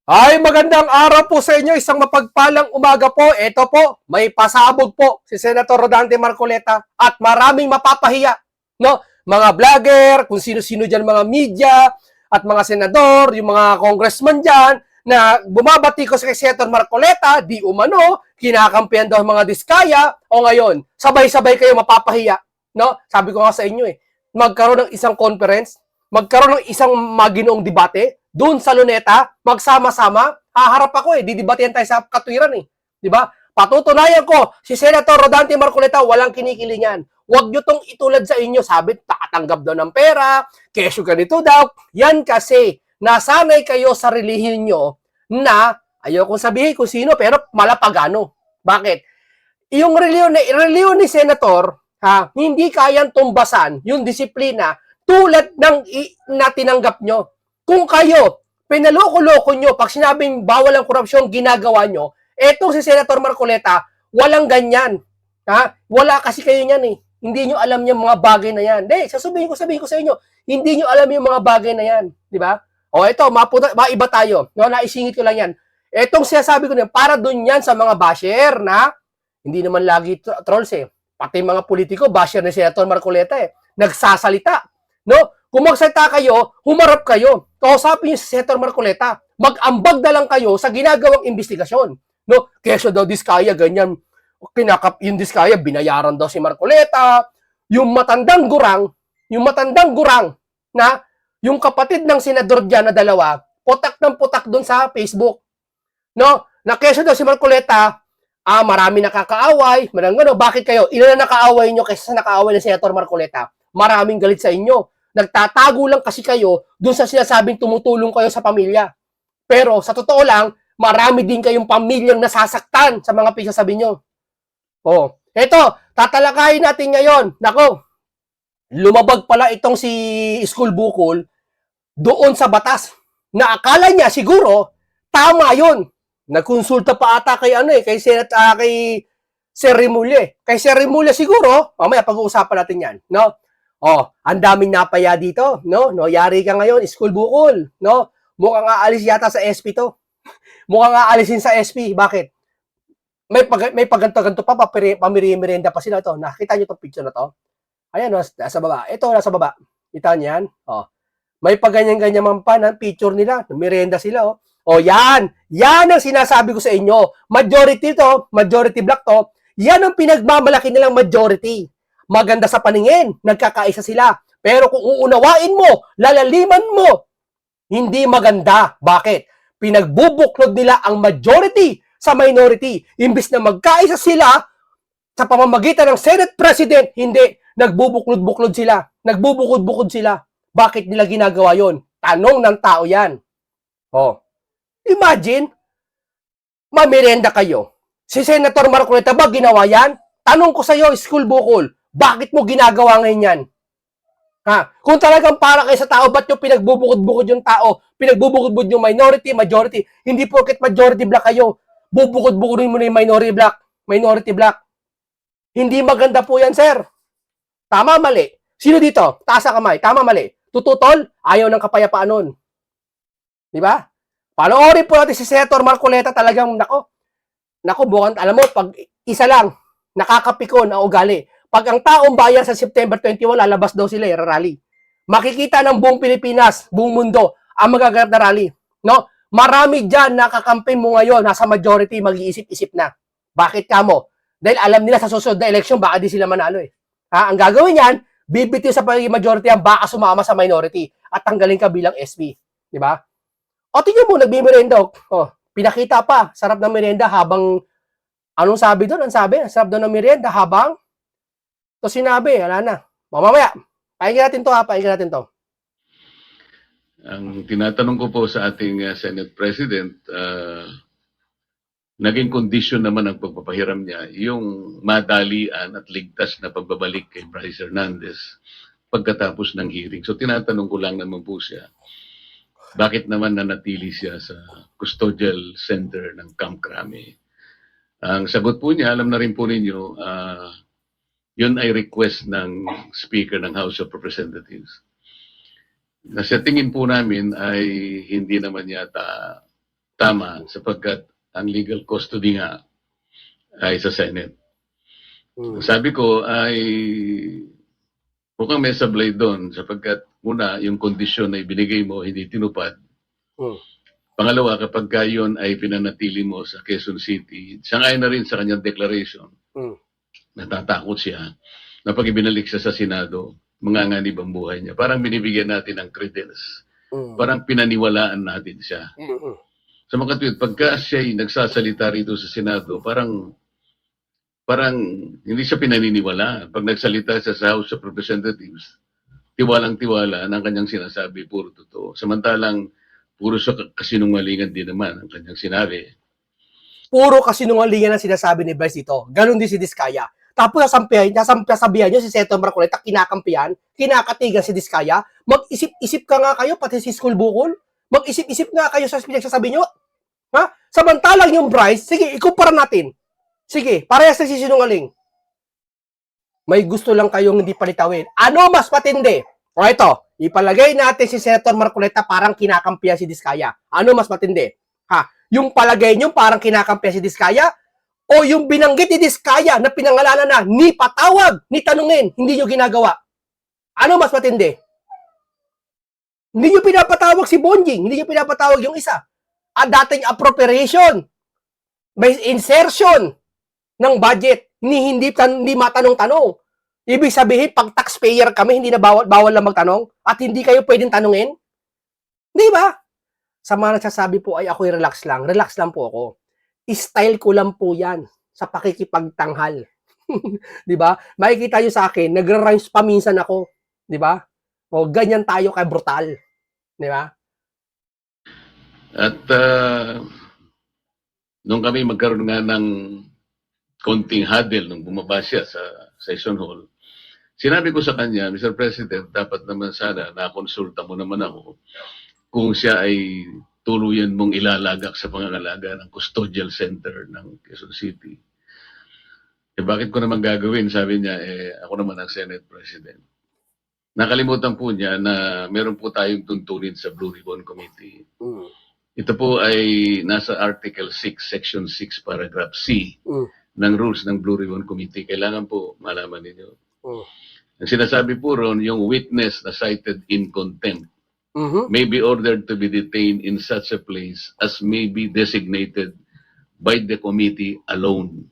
Ay, magandang araw po sa inyo. Isang mapagpalang umaga po. Ito po, may pasabog po si Senator Rodante Marcoleta at maraming mapapahiya. No? Mga vlogger, kung sino-sino dyan mga media at mga senador, yung mga congressman dyan na bumabati ko sa Senator Marcoleta, di umano, kinakampihan daw mga diskaya o ngayon, sabay-sabay kayo mapapahiya. No? Sabi ko nga sa inyo magkaroon ng isang conference, magkaroon ng isang maginoong debate, doon sa Luneta, magsama-sama, haharap ako didebatehan tayo sa katwiran Di ba? Patutunayan ko, si Senator Rodante Marcoleta, walang kinikilingan. Huwag nyo tong itulad sa inyo, sabi, nakatanggap daw ng pera, kesyo ganito daw. Yan kasi, nasanay kayo sa relihiyon nyo na, ayokong sabihin kung sino, pero malapagano. Bakit? Yung relihiyon ni Senator, hindi kayang tumbasan yung disiplina tulad ng na tinanggap nyo. Kung kayo, pinaloko-loko nyo, pag sinabing bawal ang korupsyon, ginagawa nyo, etong si Senator Marcoleta, walang ganyan. Wala kasi kayo niyan Hindi nyo alam yung mga bagay na yan. Sasabihin ko sa inyo, hindi nyo alam yung mga bagay na yan. Di ba? O ito, maiba tayo. No, naisingit ko lang yan. Etong sinasabi ko niyan, para dun yan sa mga basher na hindi naman lagi trolls Pati mga politiko, basher ni Senator Marcoleta nagsasalita. No? Kung magsalita kayo, humarap kayo. Kausapin niyo si Senator Marcoleta. Mag-ambag na lang kayo sa ginagawang investigasyon. No? Kesyo daw diskaya, ganyan. Yung diskaya, binayaran daw si Marcoleta. Yung matandang gurang na yung kapatid ng senador dyan na dalawa, putak ng putak doon sa Facebook. No? Na kesyo daw si Marcoleta, marami nakakaaway, bakit kayo? Ilan na nakaaway nyo kaysa sa nakaaway ng Senator Marcoleta? Maraming galit sa inyo. Nagtatago lang kasi kayo dun sa sinasabing tumutulong kayo sa pamilya. Pero sa totoo lang, marami din kayong pamilyang nasasaktan sa mga pinagsasabi nyo. Eto, tatalakayin natin ngayon. Nako, lumabag pala itong si School Bukol doon sa batas na akala niya siguro tama yun. Nagkonsulta pa ata kay kay Sir Remulla. Kay Sir Remulla siguro, mamaya pag-uusapan natin 'yan, no? Ang daming napaya dito, no? Yari ka ngayon, School Bukol, no? Mukhang aalis yata sa SP to. Mukhang aalisin sa SP. Bakit? May paganto-ganto pa, pamiri-merienda pa sila ito. Nakita niyo 'tong picture na to? Ayan, nasa baba. Ito, nasa baba. Kita niyo yan? May paganyan-ganyan man pa ng picture nila. Merienda sila, yan. Yan ang sinasabi ko sa inyo. Majority to, majority black to. Yan ang pinagmamalaki nilang majority. Maganda sa paningin, nagkakaisa sila. Pero kung uunawain mo, lalaliman mo, hindi maganda. Bakit? Pinagbubuklod nila ang majority sa minority. Imbis na magkaisa sila sa pamamagitan ng Senate President, hindi. Nagbubuklod-buklod sila. Nagbubukod-bukod sila. Bakit nila ginagawa yon? Tanong ng tao yan. Imagine, mamerenda kayo. Si Senator Marcoleta ba ginawa yan? Tanong ko sa iyo, School Bukol, bakit mo ginagawa ngayon yan? Kung talagang para kayo sa tao, ba't yung pinagbubukod-bukod yung tao? Pinagbubukod-bukod yung minority, majority. Hindi porket majority black kayo, bubukod-bukodin mo na yung minority black. Hindi maganda po yan, sir. Tama, mali. Sino dito? Taas ang kamay. Tama, mali. Tututol, ayaw ng kapayapaan nun. Di ba? Panoorin po natin si Senator Marcoleta talagang, bukan, alam mo, pag isa lang, nakakapikon ang ugali. Pag ang taong bayan sa September 21, lalabas daw sila, rally. Makikita ng buong Pilipinas, buong mundo, ang magaganap na rally. No? Marami dyan nakakampin mo ngayon, nasa majority, mag-iisip-isip na. Bakit ka mo? Dahil alam nila sa susunod na eleksyon, baka di sila manalo Ang gagawin yan, bibitiw sa pagiging majority ang baka sumama sa minority at tanggalin ka bilang SP. Di ba? Tingnan mo, nagbimerenda. Pinakita pa, sarap ng merenda habang, anong sabi doon? Ang sabi, sarap doon ng merenda habang, sinabi, wala na. Mamaya, pakinggan natin to. Ang tinatanong ko po sa ating Senate President, naging kondisyon naman ang pagpapahiram niya yung madalian at ligtas na pagbabalik kay Bryce Hernandez pagkatapos ng hearing. So tinatanong ko lang naman po siya, bakit naman nanatili siya sa custodial center ng Camp Crame? Ang sagot po niya, alam na rin po ninyo, yun ay request ng Speaker ng House of Representatives. Na sa tingin po namin ay hindi naman yata tama sapagkat ang legal custody nga ay sa Senate. Sabi ko ay mukhang may sablay doon sapagkat una, yung kondisyon na ibinigay mo hindi tinupad. Mm. Pangalawa, kapag ka yun ay pinanatili mo sa Quezon City, sangayon na rin sa kanyang declaration, Mm. natatakot siya na pag ibinalik siya sa Senado, manganganib ang buhay niya. Parang binibigyan natin ng credence. Mm. Parang pinaniwalaan natin siya. Mm. Sa mga tweet, pagka siya ay nagsasalita rito sa Senado, parang hindi siya pinaniniwalaan. Pag nagsalita siya sa House of Representatives, tiwalang-tiwala ng kanyang sinasabi, puro totoo. Samantalang, puro sa kasinungalingan din naman ang kanyang sinabi. Puro kasinungalingan ang sinasabi ni Bryce dito. Ganon din si Diskaya. Tapos sasabihan nyo si Senator Marcoleta, kinakampihan, kinakatigan si Diskaya. Mag-isip-isip ka nga kayo, pati si School Bukol. Mag-isip-isip nga kayo sa pinagsasabi nyo. Ha? Samantalang yung Bryce, sige, ikumpara natin. Sige, parehas na sisinungaling. May gusto lang kayong hindi palitawin. Ano mas matindi? O ito, ipalagay natin si Senator Marcoleta parang kinakampihan si Diskaya. Ano mas matindi? Ha? Yung palagay nyo parang kinakampihan si Diskaya? O yung binanggit ni Diskaya na pinangalanan na ni patawag, ni tanungin, hindi nyo ginagawa? Ano mas matindi? Hindi nyo pinapatawag si Bonjing, hindi nyo pinapatawag yung isa. At dating appropriation, may insertion ng budget, hindi matanong-tanong. Ibig sabihin, pag taxpayer kami, hindi na bawal lang magtanong at hindi kayo pwedeng tanungin. Di ba? Sa mga nagsasabi po ay ako'y relax lang po ako. Style ko lang po yan sa pakikipagtanghal. Di ba? Makikita nyo sa akin, nagra-rhymes pa minsan ako. Di ba? O ganyan tayo kay brutal. Di ba? At nung kami magkaroon nga ng konting huddle nung bumaba siya sa session hall, sinabi ko sa kanya, Mr. President, dapat naman sana nakonsulta mo naman ako kung siya ay tuluyan mong ilalagak sa pangangalaga ng custodial center ng Quezon City. Eh bakit ko naman gagawin? Sabi niya, ako naman ang Senate President. Nakalimutan po niya na meron po tayong tuntunin sa Blue Ribbon Committee. Ito po ay nasa Article 6, Section 6, Paragraph C ng rules ng Blue Ribbon Committee. Kailangan po malaman ninyo. Ang sinasabi po ron, yung witness na cited in contempt may be ordered to be detained in such a place as may be designated by the committee alone.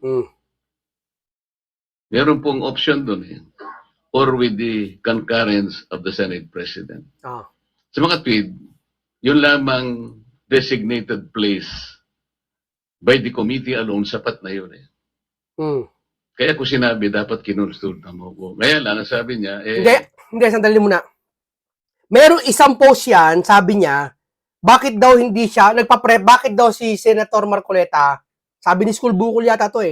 Meron pong option doon or with the concurrence of the Senate President. Sa mga tweet, yun lamang designated place by the committee alone, sapat na yun Kaya ko sinabi, dapat kinonsulta mo ko. Kaya lang, sabi niya, Hindi, sandali muna. Merong isang post yan, sabi niya, bakit daw bakit daw si Senator Marcoleta, sabi ni School Bukol yata to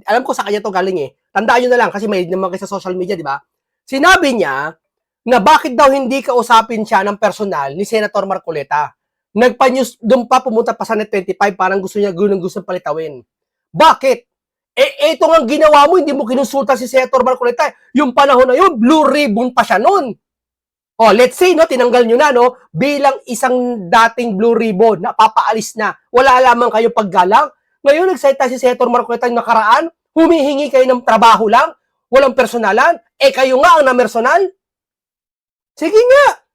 alam ko sa kanya to galing tandaan nyo na lang, kasi may naman kayo sa social media, di ba? Sinabi niya, na bakit daw hindi kausapin siya ng personal ni Senator Marcoleta. Nagpa-news, doon pa pumunta pa sa Net 25, parang gusto palitawin. Bakit? Ito nga ginawa mo, hindi mo kinonsulta si Senator Marcoleta. Yung panahon na yun, blue ribbon pa siya noon. Let's say, tinanggal nyo na, bilang isang dating blue ribbon, napapaalis na, wala lamang kayo paggalang. Ngayon, nagsalita si Senator Marcoleta yung nakaraan, humihingi kayo ng trabaho lang, walang personalan, kayo nga ang namersonal. Sige nga.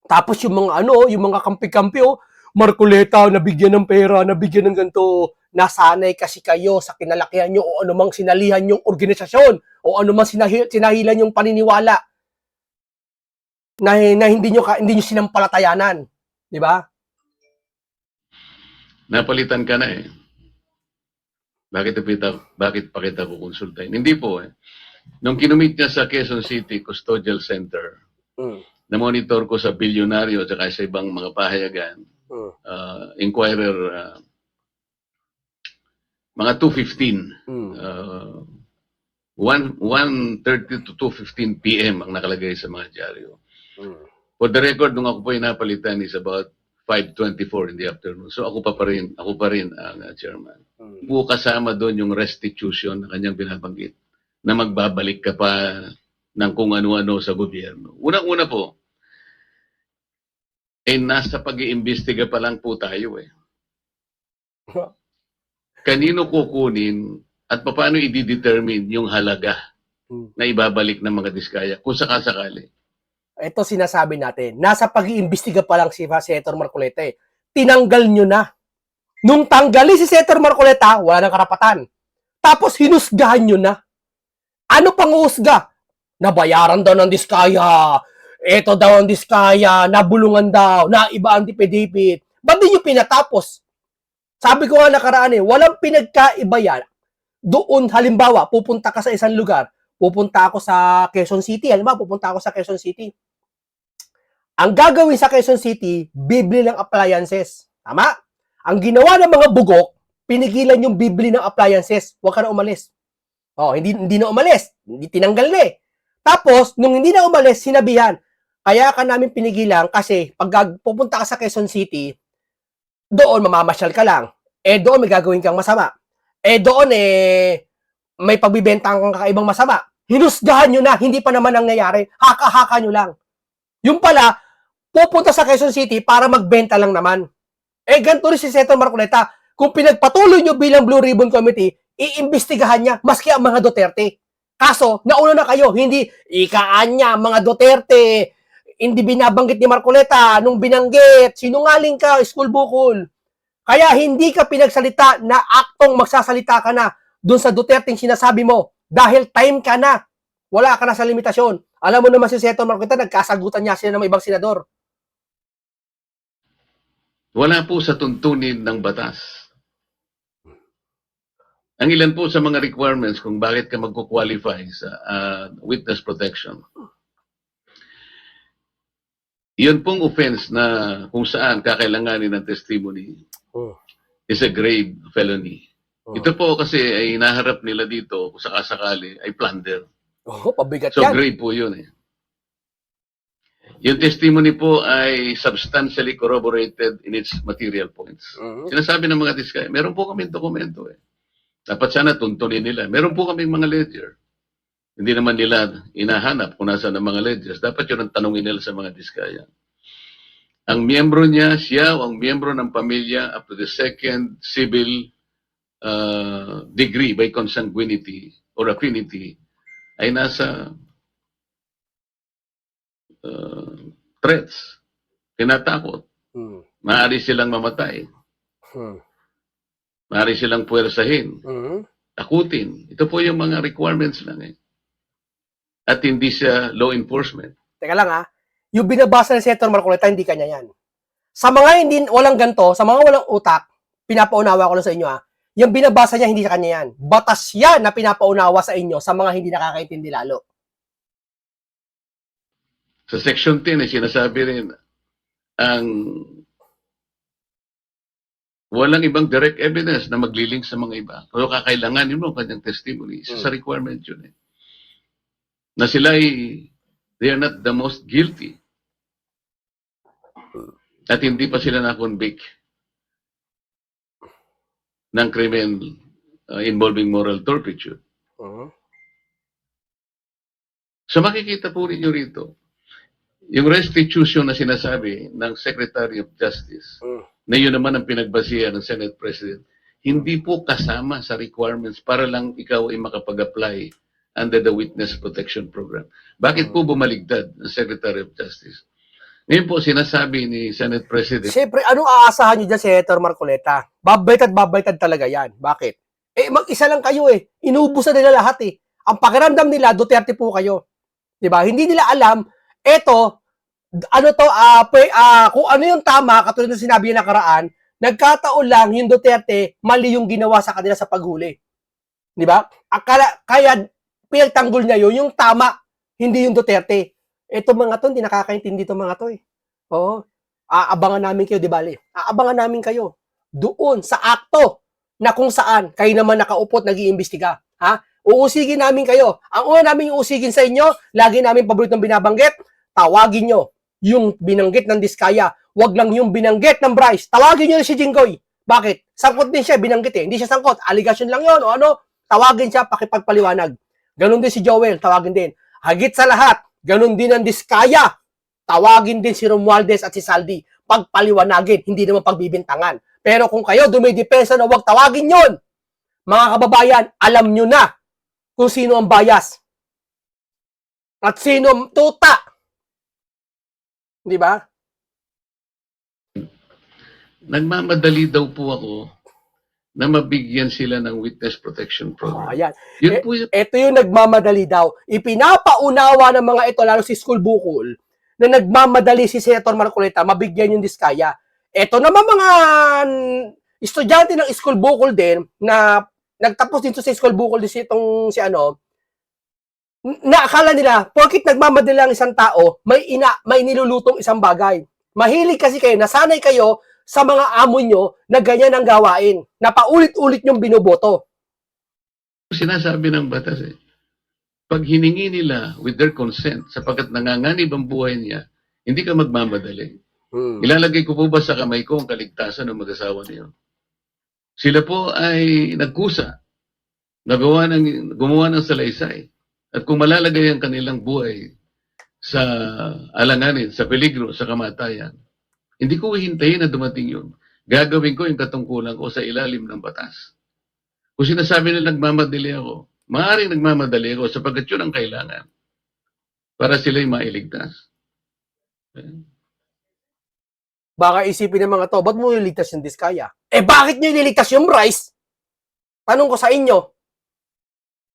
Tapos yung mga kampi-kampi, Marcoleta, nabigyan ng pera, nabigyan ng ganito, nasanay kasi kayo sa kinalakihan nyo o anumang sinalihan yung organisasyon o anumang sinahilan yung paniniwala na hindi nyo sinampalatayanan. Di ba? napalitan ka na Bakit pa kita kukonsultahin? Hindi po Nung kinumit niya sa Quezon City Custodial Center, na-monitor ko sa bilyonaryo at sa ibang mga pahayagan, Inquirer, mga 2:15, 1:30 to 2:15 p.m. ang nakalagay sa mga dyaryo. For the record, nung ako po napalitan is about 5:24 in the afternoon. So ako pa rin ang chairman. Po kasama doon yung restitution na kanyang binabanggit na magbabalik ka pa ng kung ano-ano sa gobyerno. Unang-una po, nasa pag-iimbestiga pa lang po tayo Kanino kukunin at paano i-determine yung halaga na ibabalik ng mga diskaya kung sakasakali? Ito sinasabi natin, nasa pag-iimbestiga pa lang si Senator Marcoleta eh. Tinanggal nyo na. Nung tanggalin si Senator Marcoleta, wala nang karapatan. Tapos hinusgahan nyo na. Ano pang husga? Nabayaran daw ng diskaya. Ito daw ang diskaya. Nabulungan daw. Naiba ang dipidipit. Ba't di nyo pinatapos? Sabi ko nga nakaraan eh, walang pinagkaiba yan. Doon, halimbawa, pupunta ka sa isang lugar. Pupunta ako sa Quezon City. Halimbawa, pupunta ako sa Quezon City. Ang gagawin sa Quezon City, bibili ng appliances. Tama? Ang ginawa ng mga bugok, pinigilan yung bibili ng appliances. Huwag ka na umalis. Oh, hindi na umalis. Hindi tinanggal na eh. Tapos, nung hindi na umalis, sinabihan, kaya ka namin pinigilan kasi pag pupunta ka sa Quezon City, doon mamamasyal ka lang. Eh doon may gagawin kang masama. Eh doon may pagbibenta kang kakaibang masama. Hinusgahan nyo na, hindi pa naman nangyayari. Haka-haka nyo lang. Yung pala, pupunta sa Quezon City para magbenta lang naman. Eh ganito rin si Senator Marcoleta. Kung pinagpatuloy nyo bilang Blue Ribbon Committee, iimbestigahan niya maski ang mga Duterte. Kaso, nauna na kayo, hindi ikaan niya, mga Duterte, hindi binabanggit ni Marcoleta, nung binanggit, sinungaling ka, school bukol. Kaya hindi ka pinagsalita na aktong magsasalita ka na dun sa Duterte sinasabi mo dahil time ka na. Wala ka na sa limitasyon. Alam mo naman si Senator Marcoleta, nagkasagutan niya sila ng ibang senador. Wala po sa tuntunin ng batas. Ang ilan po sa mga requirements kung bakit ka magko-qualify sa witness protection. Yun pong offense na kung saan kakailanganin ng testimony is a grave felony. Ito po kasi ay naharap nila dito kung sakasakali ay plunder. Pabigat So yan. grave po yun eh. Yung testimony po ay substantially corroborated in its material points. Sinasabi ng mga diskaya, meron po kami dokumento eh. Dapat sana tuntunin nila. Meron po kaming mga ledger. Hindi naman nila inahanap kung nasa ng mga ledgers. Dapat yun ang tanongin nila sa mga diskaya. Ang miyembro niya, siya o ang miyembro ng pamilya up to the second civil degree by consanguinity or affinity ay nasa threats, tinatakot. Maaari silang mamatay. Maaari silang puwersahin, takutin. Ito po yung mga requirements lang eh. At hindi siya law enforcement. Teka lang ha, yung binabasa ng Senator Marcoleta, hindi kanya yan. Sa mga hindi walang ganto, sa mga walang utak, pinapaunawa ko lang sa inyo ha, yung binabasa niya, hindi sa kanya yan. Batas yan na pinapaunawa sa inyo sa mga hindi nakakaintindi lalo. Sa Section 10 ay sinasabi rin ang walang ibang direct evidence na maglilink sa mga iba. Pero kakailanganin mo kanyang testimony. Isa sa requirement yun eh. Na sila ay they are not the most guilty. At hindi pa sila na-convict ng krimen involving moral turpitude. So makikita po rin nyo rito, yung restitution na sinasabi ng Secretary of Justice, na yun naman ang pinagbasihan ng Senate President, hindi po kasama sa requirements para lang ikaw ay makapag-apply under the Witness Protection Program. Bakit po bumaligtad ang Secretary of Justice? Ngayon po sinasabi ni Senate President, Siyempre, anong aasahan nyo dyan, Senator Marcoleta? Babaytad talaga yan. Bakit? Eh, mag-isa lang kayo eh. Inuubos na nila lahat eh. Ang pakiramdam nila, Duterte po kayo. Diba? Hindi nila alam, eto, ano to, kung ano yung tama, katulad ng sinabi niya nakaraan, nagkataon lang yung Duterte, mali yung ginawa sa kanila sa paghuli. Diba? Kaya pinagtanggol niya yun, yung tama, hindi yung Duterte. Ito mga to, hindi nakakaintindi itong mga to eh. Oo. Aabangan namin kayo, di bali? Aabangan namin kayo. Doon, sa akto, na kung saan, kayo naman nakaupot, nag-iimbestiga. Ha? Uusigin namin kayo. Ang una namin uusigin sa inyo, lagi namin paboritong binabanggit, tawagin nyo yung binanggit ng Diskaya. Wag lang yung binanggit ng Bryce. Tawagin nyo si Jinggoy. Bakit? Sangkot din siya, binanggit eh. Hindi siya sangkot. Allegation lang yon o ano. Tawagin siya, pakipagpaliwanag. Ganon din si Joel, tawagin din. Hagit sa lahat, ganon din ang Diskaya. Tawagin din si Romualdez at si Saldi. Pagpaliwanagin, hindi naman pagbibintangan. Pero kung kayo dumidepensa na huwag tawagin yon, mga kababayan, alam nyo na kung sino ang bias. At sino ang tuta. Di ba? Nagmamadali daw po ako na mabigyan sila ng witness protection program. Ayan. Yun po yun. Ito yung nagmamadali daw. Ipinapaunawa ng mga ito, lalo si School Bukol, na nagmamadali si Senator Marcoleta mabigyan yung diskaya. Ito naman mga estudyante ng School Bukol din na nagtapos dito sa School Bukol din si ano, na akala nila, porkit nagmamadali ang isang tao, may nilulutong isang bagay. Mahilig kasi kayo, nasanay kayo sa mga amo nyo na ganyan ang gawain, na paulit-ulit nyong binoboto. Sinasabi ng batas pag hiningi nila with their consent, sapagkat nanganganib ang buhay niya, hindi ka magmamadali. Ilalagay ko po ba sa kamay ko ang kaligtasan ng mag-asawa niyo? Sila po ay nagkusa, gumawa ng salaysay. At kung malalagay ang kanilang buhay sa alanganin, sa peligro, sa kamatayan, hindi ko hihintayin na dumating yun. Gagawin ko yung katungkulan ko sa ilalim ng batas. Kung sinasabi nila nagmamadali ako, maaaring nagmamadali ako sapagkat yun ang kailangan para sila'y mailigtas. Baka isipin ng mga to, ba't mo niligtas yung diskaya? Bakit nyo niligtas yung Bryce? Tanong ko sa inyo.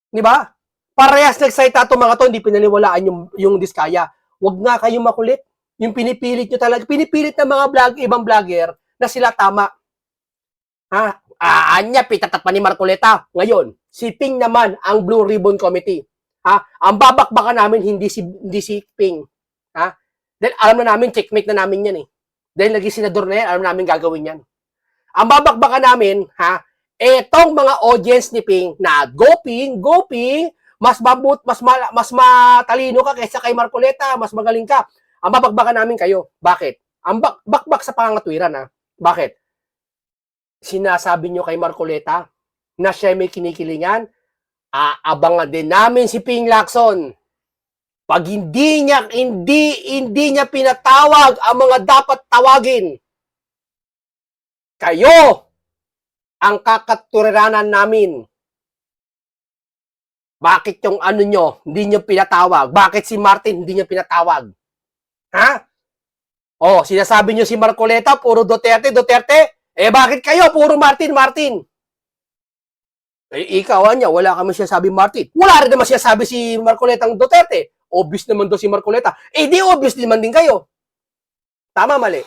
Di ba? Parehas nagsalita itong mga to, hindi pinaniwalaan yung diskaya. Huwag nga kayong makulit. Yung pinipilit nyo talaga, pinipilit ng mga ibang vlogger na sila tama. Ha? Anya, pitatapan ni Marcoleta. Ngayon, si Ping naman ang Blue Ribbon Committee. Ha? Ang babakbakan namin, hindi si Ping. Ha? Dahil alam na namin, checkmate na namin yan eh. Dahil naging senador na yan, alam namin gagawin yan. Ang babakbakan namin, ha? Etong mga audience ni Ping na go Ping, mas matalino ka kaysa kay Marcoleta, mas magaling ka. Ang babakbakan namin kayo. Bakit? Ang bakbak sa pangangatwiran, ha? Bakit? Sinasabi nyo kay Marcoleta na siya may kinikilingan, aabangan din namin si Ping Lacson. Pag hindi niya pinatawag ang mga dapat tawagin, kayo ang kakatwiranan namin. Bakit yung ano nyo, hindi nyo pinatawag? Bakit si Martin hindi nyo pinatawag? Ha? Sinasabi nyo si Marcoleta, puro Duterte. Bakit kayo, puro Martin? Ikaw niya, wala kami sinasabi Martin. Wala rin naman sinasabi si Marcoleta ang Duterte. Obvious naman daw si Marcoleta. Di obvious naman din kayo. Tama, mali.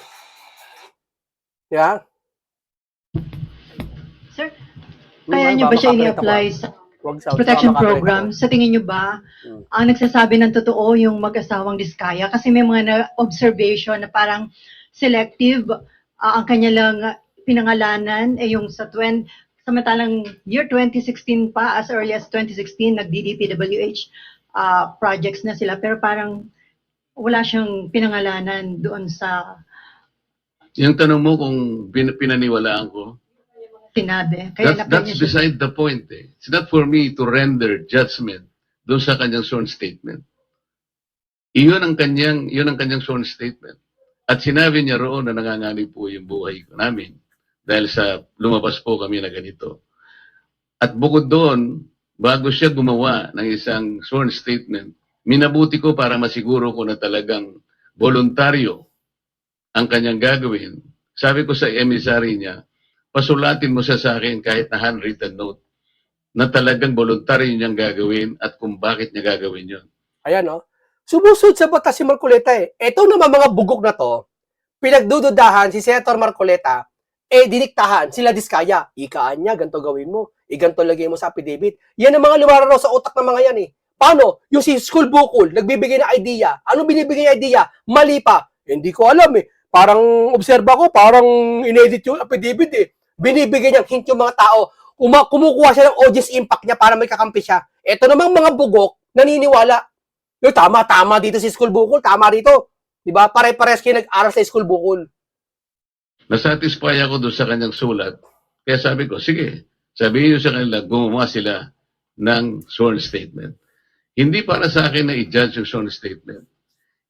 Yeah? Sir, kaya niyo ba siya ini-apply sa protection program? Sa tingin niyo ba, ang nagsasabi ng totoo yung mag-asawang diskaya? Kasi may mga observation na parang selective ang kanya lang pinangalanan yung samantalang year 2016 pa, as early as 2016, nag-DDPWH projects na sila, pero parang wala siyang pinangalanan doon sa... Yung tanong mo kung pinaniwalaan ko, sinabi. That's beside the point. It's not for me to render judgment doon sa kanyang sworn statement. Iyon ang kanyang sworn statement. At sinabi niya roon na nanganganib po yung buhay namin dahil sa lumabas po kami na ganito. At bukod doon, bago siya gumawa ng isang sworn statement, minabuti ko para masiguro ko na talagang voluntaryo ang kanyang gagawin. Sabi ko sa emissary niya, pasulatin mo siya sa akin kahit na handwritten note na talagang voluntaryo niyang gagawin at kung bakit niya gagawin yun. Ayan, no? Sumusunod sa batas si Marcoleta eh. Ito naman mga bugok na to, pinagdududahan si Senator Marcoleta, diniktahan sila diskaya. Ikaan niya, ganito gawin mo. Ganito lagay mo sa affidavit. Yan ang mga lumararo sa utak ng mga yan eh. Paano? Yung si School Bukol, nagbibigay ng idea. Ano binibigay ng idea? Mali pa. Hindi ko alam eh. Parang obserba ko, parang inedit yung affidavit eh. Binibigay niyang hint yung mga tao. Kumukuha siya ng audience impact niya para may kakampi siya. Ito namang mga bugok, naniniwala. Yung tama dito si School Bukol, tama dito. Diba? Pare-pares kayo nag-aral sa School Bukol. Nasatisfy ako doon sa kanyang sulat. Kaya sabi ko, sige, sabihin nyo sa kanila, gumawa sila ng sworn statement. Hindi para sa akin na i-judge yung sworn statement.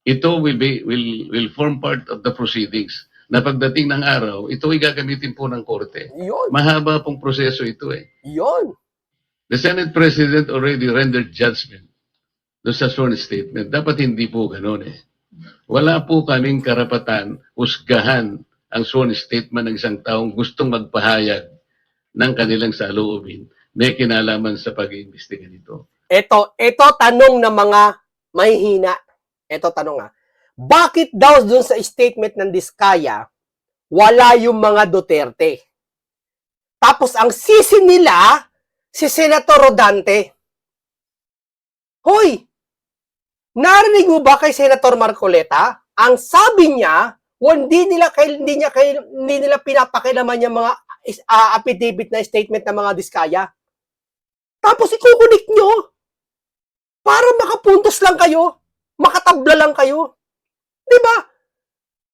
Ito will form part of the proceedings. na pagdating ng araw, ito ay gagamitin po ng korte. Yun. Mahaba pong proseso ito eh. Yun. The Senate President already rendered judgment doon sa sworn statement. Dapat hindi po ganun eh. Wala po kaming karapatan husgahan ang sworn statement ng isang taong gustong magpahayag ng kanilang saloobin. May kinalaman sa pag-iimbestiga nito. Ito tanong ng mga mahihina. Ito tanong bakit daw dun sa statement ng Diskaya, wala yung mga Duterte? Tapos ang sisi nila, si Senator Rodante. Hoy! Narinig mo ba kay Senator Marcoleta? Ang sabi niya, hindi nila pinapakilaman yung mga affidavit na statement ng mga Diskaya. Tapos ikukunik nyo para makapuntos lang kayo, makatabla lang kayo. Diba?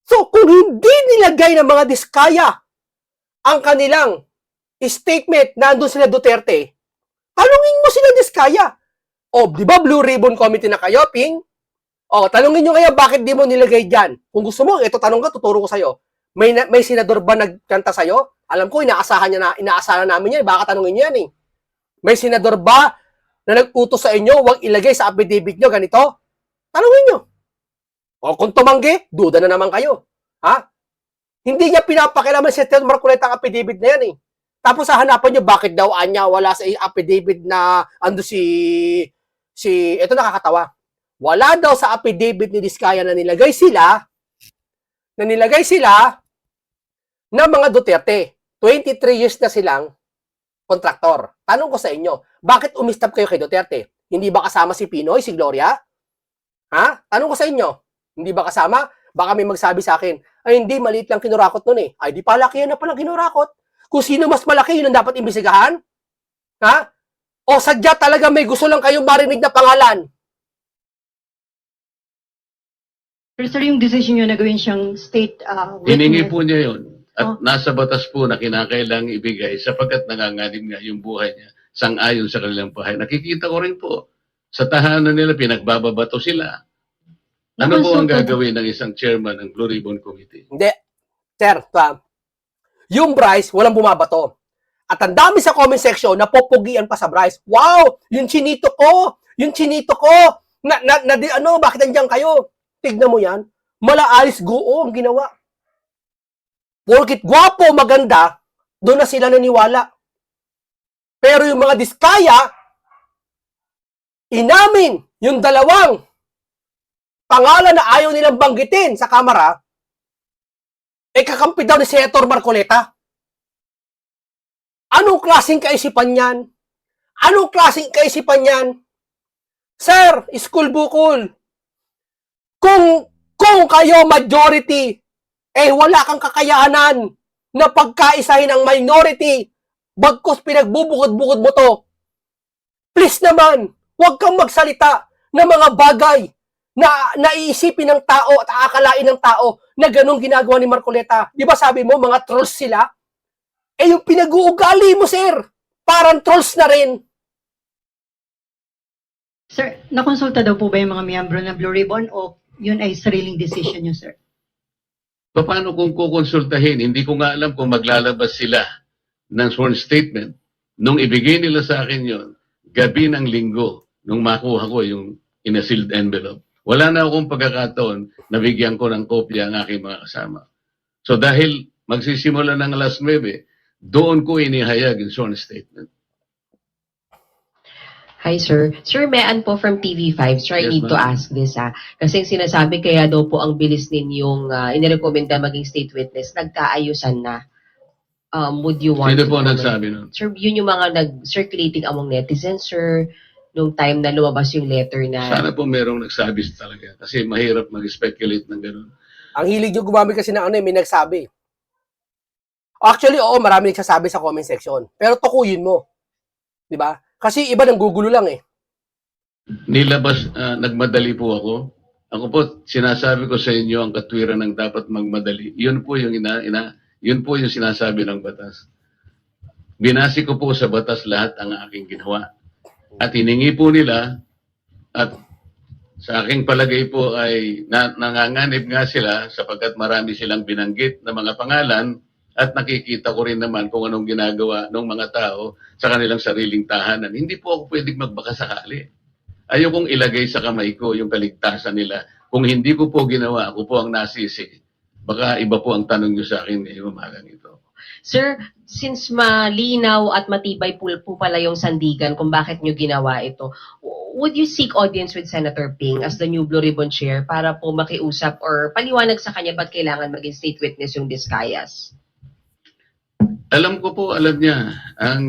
So, kung hindi nilagay ng mga Diskaya ang kanilang statement na andun sila Duterte, tanungin mo sila Diskaya. O, di ba Blue Ribbon Committee na kayo, Ping? O, tanungin nyo kaya bakit di mo nilagay dyan. Kung gusto mo, ito tanong ka, tuturo ko sa'yo. May senador ba nagkanta sa'yo? Alam ko, inaasahan namin yan. Baka tanungin nyo yan eh. May senador ba na nag-utos sa inyo, huwag ilagay sa affidavit nyo ganito? Tanungin nyo. O kung tumanggi, duda na naman kayo. Ha? Hindi niya pinapakilaman si Senator Marcoleta ang affidavit na yan eh. Tapos hahanapan nyo bakit daw anya wala sa affidavit na ando ito nakakatawa. Wala daw sa affidavit ni Diskaya na nilagay sila na mga Duterte. 23 years na silang kontraktor. Tanong ko sa inyo, bakit umistap kayo kay Duterte? Hindi ba kasama si Pinoy, si Gloria? Ha? Tanong ko sa inyo, hindi ba kasama? Baka may magsabi sa akin, ay hindi, maliit lang kinurakot nun eh. Ay di pala, kaya na palang kinurakot. Kung sino mas malaki, yun ang dapat imbestigahan? Ha? O sadya talaga may gusto lang kayong marinig na pangalan? Pero sir, yung decision nyo na gawin siyang state Hiningi witness. po niya yun. At Oh. nasa batas po na kinakailang ibigay sapagkat nanganganib nga yung buhay niya sang-ayon sa kanilang bahay. Nakikita ko rin po, sa tahanan nila, pinagbababato sila. Ano po ang gagawin ng isang chairman ng Blue Ribbon Committee? Hindi. Sir, yung Bryce, walang bumabato. At ang dami sa comment section na popogian pa sa Bryce. Wow! Yung chinito ko! Yung chinito ko! Bakit nandiyan kayo? Tignan mo yan. Malaalis guo ang ginawa. Porkit gwapo, maganda, doon na sila naniwala. Pero yung mga Diskaya, inamin yung dalawang pangalan na ayaw nilang banggitin sa kamera, kakampi daw ni Senator Marcoleta. Anong klaseng kaisipan yan? Anong klaseng kaisipan yan? Sir, school bukol. Kung kayo majority, wala kang kakayanan na pagkaisahin ang minority, bagkus pinagbubukod-bukod mo to. Please naman, huwag kang magsalita ng mga bagay na naiisipin ng tao at aakalain ng tao na ganun ginagawa ni Marcoleta. Di ba sabi mo, mga trolls sila? Yung pinag-uugali mo, sir, parang trolls na rin. Sir, nakonsulta daw po ba yung mga miyembro ng Blue Ribbon o yun ay sariling decision nyo, sir? Paano kung kukonsultahin? Hindi ko nga alam kung maglalabas sila ng sworn statement. Nung ibigay nila sa akin yon, gabi ng linggo, nung makuha ko yung in a sealed envelope, wala na akong pagkakataon na bigyan ko ng kopya ang aking mga kasama. So dahil magsisimula ng alas 9, doon ko inihayag yung sworn statement. Hi, sir. Sir Mean po from TV5. Sir, I Yes, need to ma'am. ask this, Kasi sinasabi kaya daw po ang bilis ninyong inirekomenda maging state witness, nagkaayusan na. Would you want Sino to po comment? nagsabi nun? Sir, yun yung mga nag-circulating among netizens, sir, nung time na lumabas yung letter na... Sana po merong nagsabi talaga. Kasi mahirap mag-speculate ng ganun. Ang hilig nyo gumamit kasi ng may nagsabi. Actually, oo, marami nagsasabi sa comment section. Pero tukuyin mo. Di ba? Kasi iba nang gugulo lang eh. Nilabas, nagmadali po ako. Ako po, sinasabi ko sa inyo ang katwiran ng dapat magmadali. Yun po yung yun po yung sinasabi ng batas. Binasi ko po sa batas lahat ang aking ginawa. At hiningi po nila at Sa aking palagay po ay nanganganib nga sila sapagkat marami silang binanggit na mga pangalan at nakikita ko rin naman kung anong ginagawa ng mga tao sa kanilang sariling tahanan. Hindi po ako pwedeng magbaka sakali. Ayokong ilagay sa kamay ko yung kaligtasan nila. Kung hindi ko po ginawa, ako po ang nasisi. Baka iba po ang tanong nyo sa akin ngayong umagang ito. Sir, since malinaw at matibay po pala yung sandigan kung bakit nyo ginawa ito, would you seek audience with Senator Ping as the new Blue Ribbon Chair para po makiusap or paliwanag sa kanya ba't kailangan maging state witness yung Discayas? Alam ko po, alam niya ang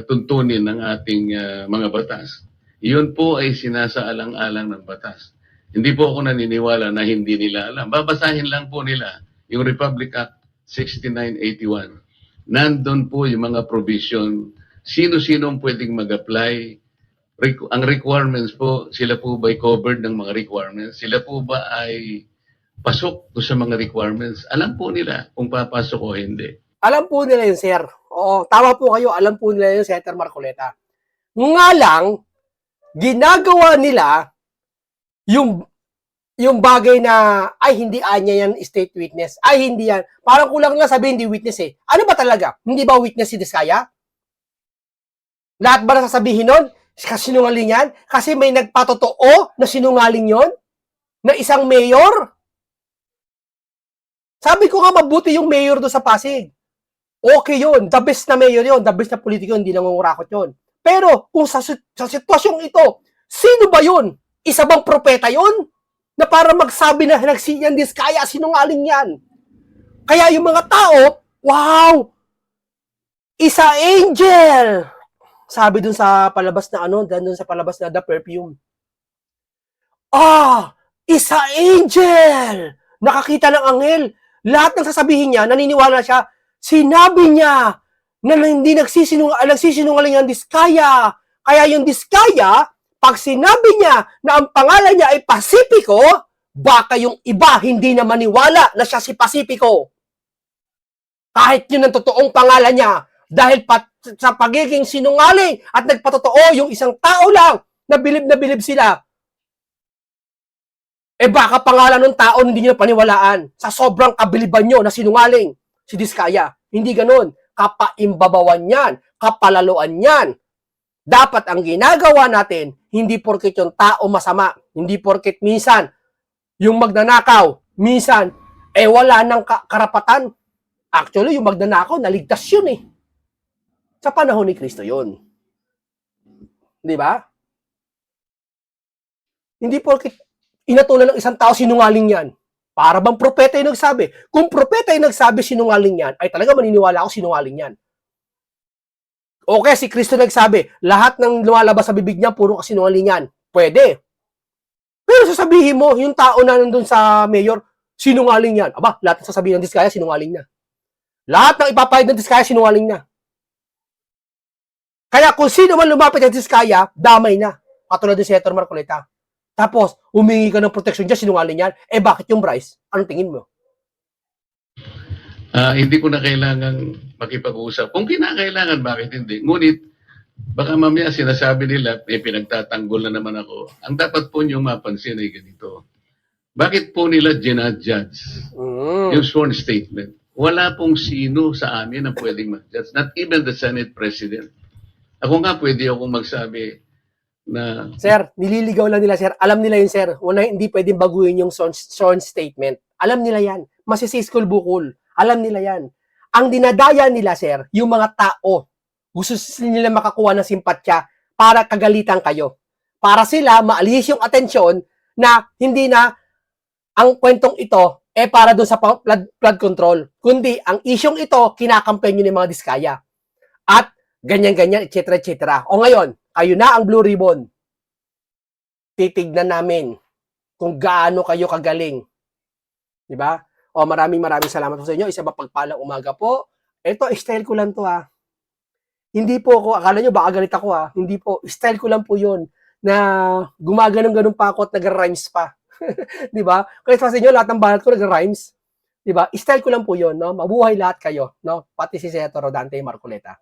tuntunin ng ating mga batas. Iyon po ay sinasaalang-alang ng batas. Hindi po ako naniniwala na hindi nila alam. Babasahin lang po nila yung Republic Act 6981. Nandun po yung mga provision. Sino-sino ang pwedeng mag-apply. Ang requirements po, sila po ba ay covered ng mga requirements? Sila po ba ay pasok do sa mga requirements? Alam po nila kung papasok o hindi. Alam po nila yun, sir. Oo, tama po kayo. Alam po nila yun, Senator Marcoleta. Nga lang, ginagawa nila yung bagay na, ay, hindi anya yan state witness. Ay, hindi yan. Parang kulang lang sabihin, hindi witness eh. Ano ba talaga? Hindi ba witness si Diskaya? Lahat ba na sasabihin nun? Sinungaling yan? Kasi may nagpatotoo na sinungaling yon na isang mayor? Sabi ko nga, mabuti yung mayor doon sa Pasig. Okay yun. The best na mayor yun. The best na politiko, hindi nangungurakot yun. Pero, kung sa sitwasyong ito, sino ba yun? Isa bang propeta yun? Na para magsabi na nagsinyan Diskaya, sinungaling yan. Kaya yung mga tao, wow! Isa angel! Sabi dun sa palabas na dun sa palabas na The Perfume. Isa angel! Nakakita ng anghel. Lahat ng sasabihin niya, naniniwala siya. Sinabi niya na hindi nagsisinungaling ang Diskaya. Kaya yung Diskaya, pag sinabi niya na ang pangalan niya ay Pacifico, baka yung iba hindi na maniwala na siya si Pacifico. Kahit yun ang totoong pangalan niya. Dahil sa pagiging sinungaling at nagpatotoo yung isang tao lang na bilib sila. Baka pangalan ng tao hindi niyo paniwalaan. Sa sobrang kabiliban nyo na sinungaling si Diskaya. Hindi ganun. Kapaimbabawan yan. Kapalaluan yan. Dapat ang ginagawa natin, hindi porket yung tao masama. Hindi porket minsan, yung magnanakaw, minsan, wala nang karapatan. Actually, yung magnanakaw, naligtas yun eh. Sa panahon ni Kristo yun. Di ba? Hindi porket inatulan ng isang tao, sinungaling yan. Para bang propeta yung nagsabi? Kung propeta yung nagsabi sinungaling yan, ay talaga maniniwala ako sinungaling yan. Okay, si Kristo nagsabi, lahat ng lumalabas sa bibig niya, puro kasinungaling yan. Pwede. Pero sasabihin mo, yung tao na nandun sa mayor, sinungaling yan. Aba, lahat ng sasabihin ng Diskaya, sinungaling na. Lahat ng ipapahid ng Diskaya, sinungaling na. Kaya kung sino man lumapit ng Diskaya, damay na. Katulad ni Senator Marcoleta. Tapos, humingi ka ng protection dyan, sinungaling yan. Bakit yung Bryce? Anong tingin mo? Hindi ko na kailangan makipag-usap. Kung kinakailangan, bakit hindi? Ngunit, baka mamaya sinasabi nila, pinagtatanggol na naman ako. Ang dapat po niyong mapansin ay ganito. Bakit po nila ginadjudge yung sworn statement? Wala pong sino sa amin na pwedeng mag-judge. Not even the Senate President. Ako nga pwede akong magsabi na... Sir, nililigaw lang nila, sir. Alam nila yun, sir. Una, hindi pwedeng baguhin yung sworn statement. Alam nila yan. Masisiskol bukol. Alam nila yan. Ang dinadaya nila, sir, yung mga tao. Gusto nila makakuha ng simpatya para kagalitan kayo. Para sila maalis yung atensyon na hindi na ang kwentong ito para doon sa flood control. Kundi ang isyong ito, kinakampen nyo ng mga Diskaya. At ganyan-ganyan, etc. etc. O ngayon, kayo na ang Blue Ribbon. Titignan namin kung gaano kayo kagaling. Diba? O maraming salamat po sa inyo. Isa mapagpalang umaga po. Ito, style ko lang to ha. Hindi po ako, akala nyo baka galit ako ha. Hindi po, style ko lang po yun na gumaganong-ganong pa ako at nag-rhymes pa. Diba? Kaya sa inyo, lahat ng banat ko nag-rhymes. Diba? Style ko lang po yun. No? Mabuhay lahat kayo. No? Pati si Senator Rodante Marcoleta.